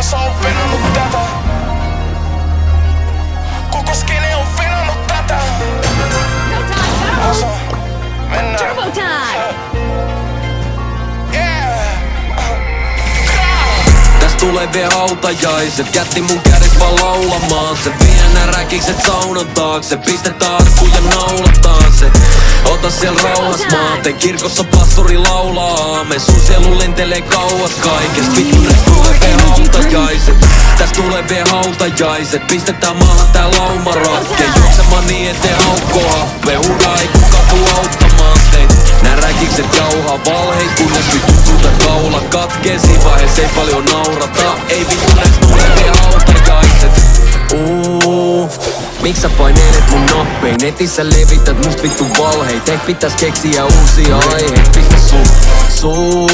kansa on venannut tätä. Koko skene on venannut tätä. Osa, mennään. Turbo time! Täs tulee vie hautajaiset, jätti mun kädet vaan laulamaan. Se vie nää räkikset saunan taakse, pistetään arkku ja naulataan se. Ota siellä rauhas maaten, kirkossa pastori laulaa aamen. Sun sielu lentelee kauas kaikest, vittu näs tulee vie hautajaiset. Täs tulee vie hautajaiset, pistetään maahan tää laumarakke. Juoksemaan niin ettei haukko happe, huuda ei kukaan tuu auttamaan teitä. Nää räkikset jauhaa valheit, kunnes vittu sulta kaula katkee. Siinä vaiheessa ei paljon naurata, ei vittu näs tulee vie hautajaiset. Miks sä paineilet mun nappein? Netissä levität must vittu valheit. Ehkä pitäis keksiä uusia aiheita. Pistä sun suu